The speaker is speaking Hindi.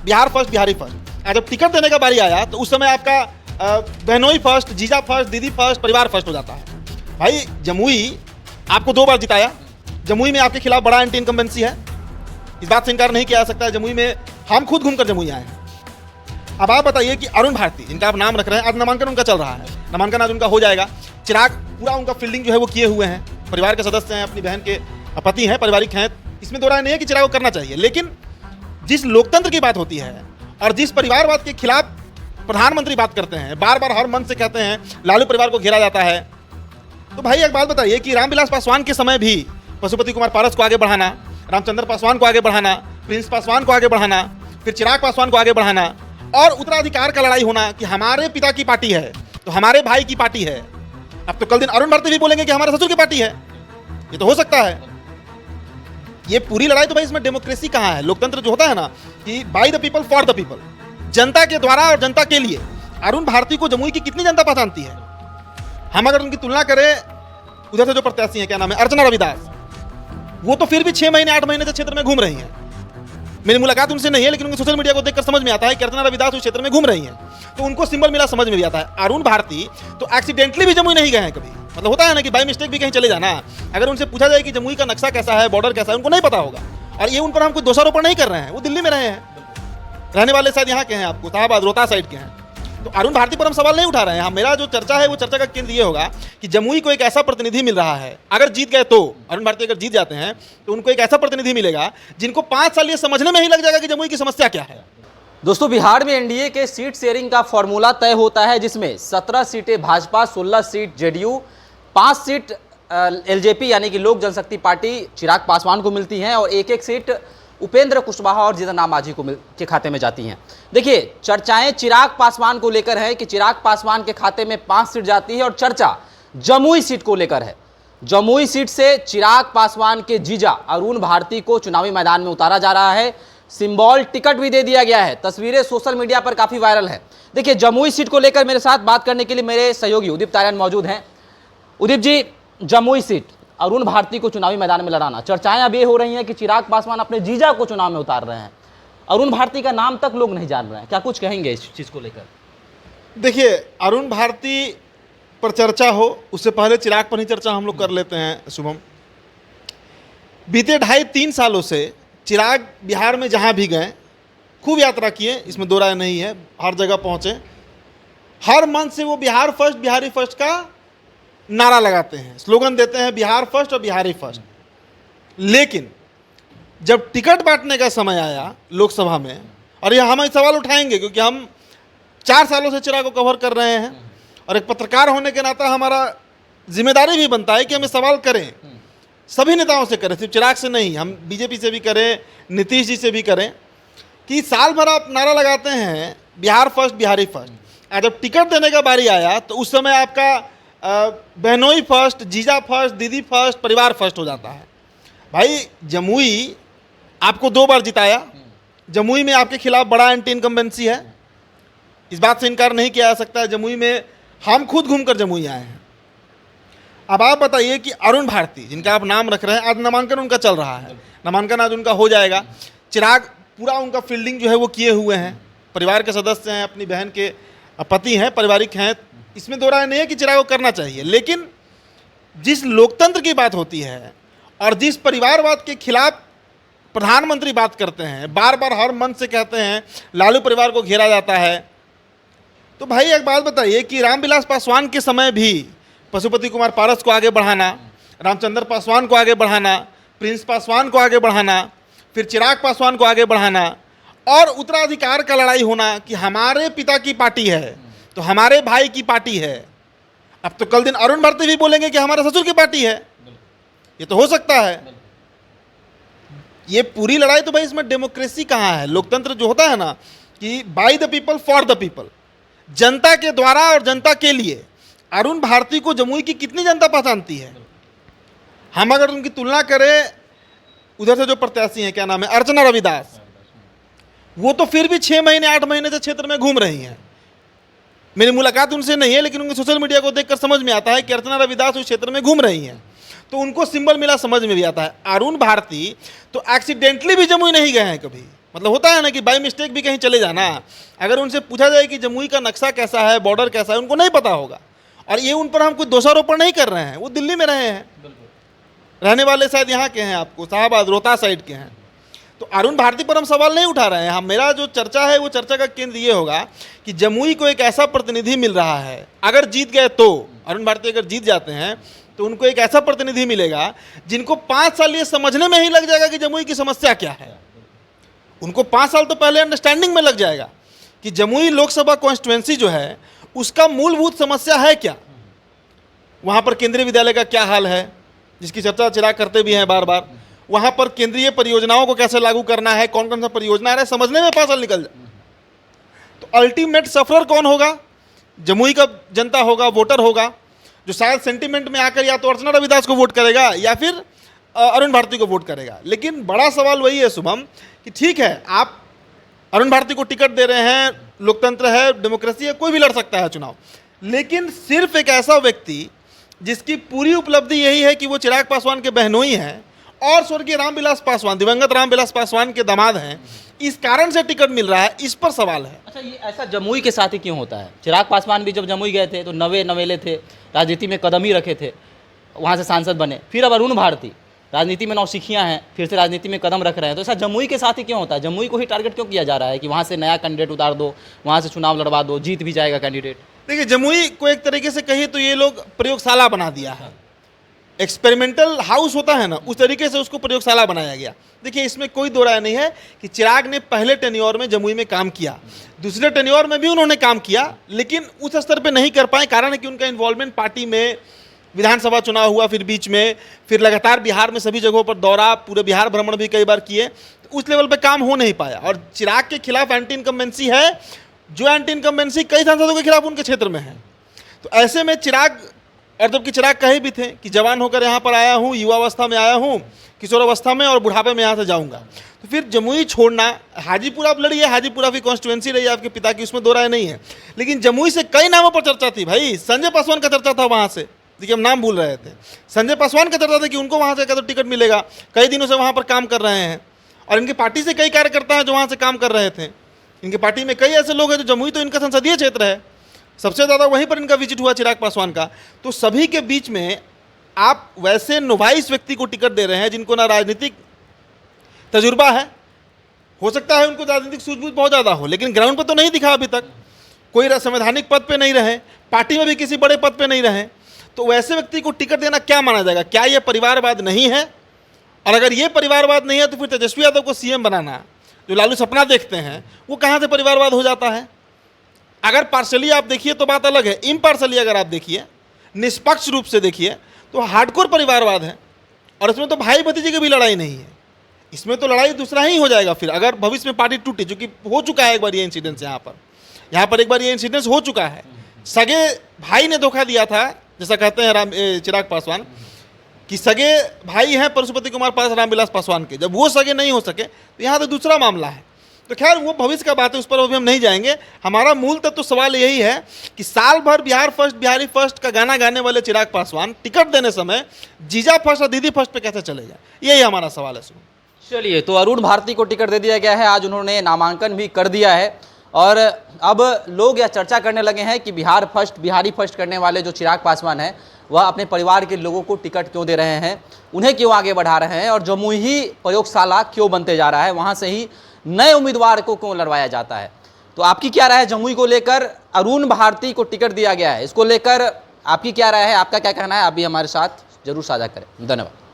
Bihar first Bihari first. जब टिकट देने का बारी आया तो उस समय आपका बहनोई फर्स्ट, जीजा फर्स्ट, दीदी फर्स्ट, परिवार फर्स्ट हो जाता है। भाई जमुई आपको 2 बार जिताया, जमुई में आपके खिलाफ बड़ा एंटी इनकम्बेंसी है, इस बात से इनकार नहीं किया जा सकता है। जमुई में हम खुद घूमकर जमुई आए हैं। अब आप बताइए कि अरुण भारती जिनका आप नाम रख रहे हैं, आज नामांकन उनका चल रहा है, नामांकन आज उनका हो जाएगा। चिराग पूरा उनका फील्डिंग जो है वो किए हुए हैं, परिवार के सदस्य हैं, अपनी बहन के पति हैं, पारिवारिक हैं, इसमें दो राय नहीं है कि चिराग को करना चाहिए। लेकिन जिस लोकतंत्र की बात होती है और जिस परिवारवाद के खिलाफ प्रधानमंत्री बात करते हैं, बार बार हर मन से कहते हैं लालू परिवार को घेरा जाता है, तो भाई एक बात बताइए कि रामविलास पासवान के समय भी पशुपति कुमार पारस को आगे बढ़ाना, रामचंद्र पासवान को आगे बढ़ाना, प्रिंस पासवान को आगे बढ़ाना, फिर चिराग पासवान को आगे बढ़ाना और उत्तराधिकार का लड़ाई होना कि हमारे पिता की पार्टी है तो हमारे भाई की पार्टी है। अब तो कल दिन अरुण भारती भी बोलेंगे कि हमारे ससुर की पार्टी है, ये तो हो सकता है। ये पूरी लड़ाई तो भाई इसमें डेमोक्रेसी कहाँ है? लोकतंत्र जो होता है ना कि by the people for the people, जनता के द्वारा और जनता के लिए। अरुण भारती को जमुई की कितनी जनता पहचानती है? हम अगर उनकी तुलना करें उधर से जो प्रत्याशी हैं, क्या नाम है, अर्चना रविदास, वो तो फिर भी 6 महीने 8 महीने से क्षेत्र में घूम रही हैं। मेरी मुलाकात उनसे नहीं है, लेकिन उनके सोशल मीडिया को देखकर समझ में आता है कि अर्चना रविदास उस क्षेत्र में घूम रही हैं, तो उनको सिंबल मिला, समझ में भी आता है। अरुण भारती तो एक्सीडेंटली भी जमुई नहीं गए हैं कभी, मतलब होता है ना कि बाय मिस्टेक भी कहीं चले जाना। अगर उनसे पूछा जाए कि जमुई का नक्शा कैसा है, बॉर्डर कैसा है, उनको नहीं पता होगा। और ये उन पर हम कोई दोषारोपण नहीं कर रहे हैं, वो दिल्ली में रहे हैं, रहने वाले शायद यहाँ के हैं, आपको साहबाद रोहतास साइड के हैं। तो अरुण भारती पर हम सवाल नहीं उठा रहे हैं। हम, मेरा जो चर्चा है वो चर्चा का केंद्र ये होगा कि जमुई को एक ऐसा प्रतिनिधि मिल रहा है, अगर जीत गए तो, अरुण भारती अगर जीत जाते हैं तो उनको एक ऐसा प्रतिनिधि मिलेगा जिनको 5 साल ये समझने में ही लग जाएगा कि जमुई की समस्या क्या है। दोस्तों, बिहार में एनडीए के सीट शेयरिंग का फॉर्मूला तय होता है, जिसमें 17 सीटें Bhajpa, 16 seat JDU, 5 seat LJP यानी कि लोक जनशक्ति पार्टी चिराग पासवान को मिलती हैं और 1-1 सीट उपेंद्र कुशवाहा और जीतन राम मांझी के खाते में जाती हैं। देखिए, चर्चाएं चिराग पासवान को लेकर है कि चिराग पासवान के खाते में 5 सीट जाती है और चर्चा जमुई सीट को लेकर है। जमुई सीट से चिराग पासवान के जीजा अरुण भारती को चुनावी मैदान में उतारा जा रहा है, सिंबल टिकट भी दे दिया गया है। तस्वीरें सोशल मीडिया पर काफ़ी वायरल है। देखिए, जमुई सीट को लेकर मेरे साथ बात करने के लिए मेरे सहयोगी उदित तारियान मौजूद हैं। उदित जी, जमुई सीट अरुण भारती को चुनावी मैदान में लड़ाना, चर्चाएं अब ये हो रही हैं कि चिराग पासवान अपने जीजा को चुनाव में उतार रहे हैं, अरुण भारती का नाम तक लोग नहीं जान रहे हैं, क्या कुछ कहेंगे इस चीज़ को लेकर? देखिए, अरुण भारती पर चर्चा हो उससे पहले चिराग पर ही चर्चा हम लोग कर लेते हैं। शुभम, बीते 2.5-3 सालों से चिराग बिहार में जहाँ भी गए खूब यात्रा किए, इसमें दो राय नहीं है, हर जगह पहुँचे, हर मंच से वो बिहार फर्स्ट बिहारी फर्स्ट का नारा लगाते हैं, स्लोगन देते हैं बिहार फर्स्ट और बिहारी फर्स्ट। लेकिन जब टिकट बांटने का समय आया लोकसभा में, और यह हम सवाल उठाएंगे क्योंकि हम 4 सालों से चिराग को कवर कर रहे हैं और एक पत्रकार होने के नाता हमारा जिम्मेदारी भी बनता है कि हम सवाल करें, सभी नेताओं से करें, सिर्फ चिराग से नहीं, हम बीजेपी से भी करें, नीतीश जी से भी करें, कि साल भर आप नारा लगाते हैं बिहार फर्स्ट बिहारी फर्स्ट। जब टिकट देने का बारी आया तो उस समय आपका बहनोई फर्स्ट, जीजा फर्स्ट, दीदी फर्स्ट, परिवार फर्स्ट हो जाता है। भाई जमुई आपको 2 बार जिताया, जमुई में आपके खिलाफ बड़ा एंटी इनकम्बेंसी है, इस बात से इनकार नहीं किया जा सकता है। जमुई में हम खुद घूमकर जमुई आए हैं। अब आप बताइए कि अरुण भारती जिनका आप नाम रख रहे हैं, आज नामांकन उनका चल रहा है, नामांकन आज उनका हो जाएगा। चिराग पूरा उनका फील्डिंग जो है वो किए हुए हैं, परिवार के सदस्य हैं, अपनी बहन के पति हैं, पारिवारिक हैं, इसमें दो राय नहीं है कि चिराग को करना चाहिए। लेकिन जिस लोकतंत्र की बात होती है और जिस परिवारवाद के खिलाफ प्रधानमंत्री बात करते हैं, बार बार हर मन से कहते हैं लालू परिवार को घेरा जाता है, तो भाई एक बात बताइए कि रामविलास पासवान के समय भी पशुपति कुमार पारस को आगे बढ़ाना, रामचंद्र पासवान को आगे बढ़ाना, प्रिंस पासवान को आगे बढ़ाना, फिर चिराग पासवान को आगे बढ़ाना और उत्तराधिकार का लड़ाई होना कि हमारे पिता की पार्टी है तो हमारे भाई की पार्टी है। अब तो कल दिन अरुण भारती भी बोलेंगे कि हमारे ससुर की पार्टी है, ये तो हो सकता है। ये पूरी लड़ाई तो भाई इसमें डेमोक्रेसी कहाँ है? लोकतंत्र जो होता है ना कि by the people for the people, जनता के द्वारा और जनता के लिए। अरुण भारती को जमुई की कितनी जनता पहचानती है? हम अगर उनकी तुलना करें उधर से जो प्रत्याशी हैं, क्या नाम है, अर्चना रविदास, वो तो फिर भी 6 महीने 8 महीने से क्षेत्र में घूम रही हैं। मेरी मुलाकात उनसे नहीं है, लेकिन उनके सोशल मीडिया को देखकर समझ में आता है कि अर्चना रविदास उस क्षेत्र में घूम रही हैं, तो उनको सिंबल मिला, समझ में भी आता है। अरुण भारती तो एक्सीडेंटली भी जमुई नहीं गए हैं कभी, मतलब होता है ना कि बाई मिस्टेक भी कहीं चले जाना, अगर उनसे पूछा जाए कि जमुई का नक्शा कैसा है, बॉर्डर कैसा है, उनको नहीं पता होगा। और ये उन पर हम कोई दोषारोपण नहीं कर रहे हैं, वो दिल्ली में रहे हैं, रहने वाले शायद यहाँ के हैं, आपको शाहबाद रोहतास साइड के हैं। तो अरुण भारती पर हम सवाल नहीं उठा रहे हैं। हम, मेरा जो चर्चा है वो चर्चा का केंद्र ये होगा कि जमुई को एक ऐसा प्रतिनिधि मिल रहा है, अगर जीत गए तो, अरुण भारती अगर जीत जाते हैं तो उनको एक ऐसा प्रतिनिधि मिलेगा जिनको 5 साल ये समझने में ही लग जाएगा कि जमुई की समस्या क्या है। उनको 5 साल तो पहले अंडरस्टैंडिंग में लग जाएगा कि जमुई लोकसभा कॉन्स्टिट्यूएंसी जो है उसका मूलभूत समस्या है क्या, वहाँ पर केंद्रीय विद्यालय का क्या हाल है, जिसकी चर्चा चिराग करते भी हैं बार बार, वहाँ पर केंद्रीय परियोजनाओं को कैसे लागू करना है, कौन कौन सा परियोजना है, समझने में 5 साल निकल जाए। तो अल्टीमेट सफरर कौन होगा? जमुई का जनता होगा, वोटर होगा, जो शायद सेंटिमेंट में आकर या तो अर्चना रविदास को वोट करेगा या फिर अरुण भारती को वोट करेगा। लेकिन बड़ा सवाल वही है शुभम कि ठीक है, आप अरुण भारती को टिकट दे रहे हैं, लोकतंत्र है, डेमोक्रेसी है, कोई भी लड़ सकता है चुनाव, लेकिन सिर्फ एक ऐसा व्यक्ति जिसकी पूरी उपलब्धि यही है कि वो चिराग पासवान के बहनोई हैं और स्वर्गीय रामविलास पासवान, दिवंगत रामविलास पासवान के दामाद हैं, इस कारण से टिकट मिल रहा है, इस पर सवाल है। अच्छा, ये ऐसा जमुई के साथ ही क्यों होता है? चिराग पासवान भी जब जमुई गए थे तो नवेले थे, राजनीति में कदम ही रखे थे, वहाँ से सांसद बने। फिर अब अरुण भारती राजनीति में नौसिखियाँ हैं, फिर से राजनीति में कदम रख रहे हैं। तो ऐसा जमुई के साथ ही क्यों होता है? जमुई को ही टारगेट क्यों किया जा रहा है कि वहाँ से नया कैंडिडेट उतार दो, वहाँ से चुनाव लड़वा दो, जीत भी जाएगा कैंडिडेट? देखिए, जमुई को एक तरीके से कहिए तो ये लोग प्रयोगशाला बना दिया है, एक्सपेरिमेंटल हाउस होता है ना, उस तरीके से उसको प्रयोगशाला बनाया गया। देखिए, इसमें कोई दो राय नहीं है कि चिराग ने पहले टेन्योर में जमुई में काम किया, दूसरे टेन्योर में भी उन्होंने काम किया, लेकिन उस स्तर पे नहीं कर पाए। कारण है कि उनका इन्वॉल्वमेंट पार्टी में, विधानसभा चुनाव हुआ, फिर बीच में, फिर लगातार बिहार में सभी जगहों पर दौरा, पूरे बिहार भ्रमण भी कई बार किए, तो उस लेवल पे काम हो नहीं पाया। और चिराग के खिलाफ एंटी इनकम्बेंसी है, जो एंटी इनकम्बेंसी कई सांसदों के खिलाफ उनके क्षेत्र में है। तो ऐसे में चिराग, और जबकि चिराग कहे भी थे कि जवान होकर यहाँ पर आया हूँ, युवावस्था में आया हूँ, किशोरावस्था में और बुढ़ापे में यहाँ से जाऊँगा, तो फिर जमुई छोड़ना, हाजीपुर आप लड़िए, हाजीपुर आपकी कॉन्स्टिट्यूएंसी रही आपके पिता की, उसमें दो राय नहीं है, लेकिन जमुई से कई नामों पर चर्चा थी भाई। संजय पासवान का चर्चा था वहाँ से, देखिए हम नाम भूल रहे थे, संजय पासवान का चर्चा था कि उनको वहाँ से तो टिकट मिलेगा, कई दिनों से वहाँ पर काम कर रहे हैं, और इनकी पार्टी से कई कार्यकर्ता हैं जो वहाँ से काम कर रहे थे। इनकी पार्टी में कई ऐसे लोग हैं जो, जमुई तो इनका संसदीय क्षेत्र है, सबसे ज़्यादा वहीं पर इनका विजिट हुआ चिराग पासवान का। तो सभी के बीच में आप वैसे नोवाइस व्यक्ति को टिकट दे रहे हैं जिनको ना राजनीतिक तजुर्बा है, हो सकता है उनको राजनीतिक सूझबूझ बहुत ज़्यादा हो, लेकिन ग्राउंड पर तो नहीं दिखा अभी तक, कोई संवैधानिक पद पे नहीं रहे, पार्टी में भी किसी बड़े पद पे नहीं रहे, तो वैसे व्यक्ति को टिकट देना क्या माना जाएगा? क्या यह परिवारवाद नहीं है? और अगर ये परिवारवाद नहीं है तो फिर तेजस्वी यादव को सीएम बनाना, जो लालू सपना देखते हैं, वो कहाँ से परिवारवाद हो जाता है? अगर पार्शली आप देखिए तो बात अलग है, इम्पार्शली अगर आप देखिए, निष्पक्ष रूप से देखिए, तो हार्डकोर परिवारवाद है। और इसमें तो भाई भतीजे की भी लड़ाई नहीं है, इसमें तो लड़ाई दूसरा ही हो जाएगा फिर, अगर भविष्य में पार्टी टूटे, जो कि हो चुका है एक बार ये इंसिडेंस, यहाँ पर एक बार ये इंसिडेंस हो चुका है। सगे भाई ने धोखा दिया था, जैसा कहते हैं चिराग पासवान कि सगे भाई हैं पशुपति कुमार रामविलास पासवान के, जब वो सगे नहीं हो सके तो यहाँ तो दूसरा मामला है। तो खैर वो भविष्य का बात है, उस पर अभी हम नहीं जाएंगे। हमारा मूल तत्व सवाल यही है कि साल भर बिहार फर्स्ट, बिहारी फर्स्ट का गाना गाने वाले चिराग पासवान टिकट देने समय जीजा फर्स्ट और दीदी फर्स्ट पे कैसे चले जाए, यही हमारा सवाल है। चलिए, तो अरुण भारती को टिकट दे दिया गया है, आज उन्होंने नामांकन भी कर दिया है, और अब लोग यह चर्चा करने लगे हैं कि बिहार फर्स्ट, बिहारी फर्स्ट करने वाले जो चिराग पासवान हैं, वह अपने परिवार के लोगों को टिकट क्यों दे रहे हैं, उन्हें क्यों आगे बढ़ा रहे हैं, और जमुई ही प्रयोगशाला क्यों बनते जा रहा है, वहाँ से ही नए उम्मीदवार को क्यों लड़वाया जाता है। तो आपकी क्या राय है जमुई को लेकर? अरुण भारती को टिकट दिया गया है, इसको लेकर आपकी क्या राय है, आपका क्या कहना है? आप भी हमारे साथ जरूर साझा करें। धन्यवाद।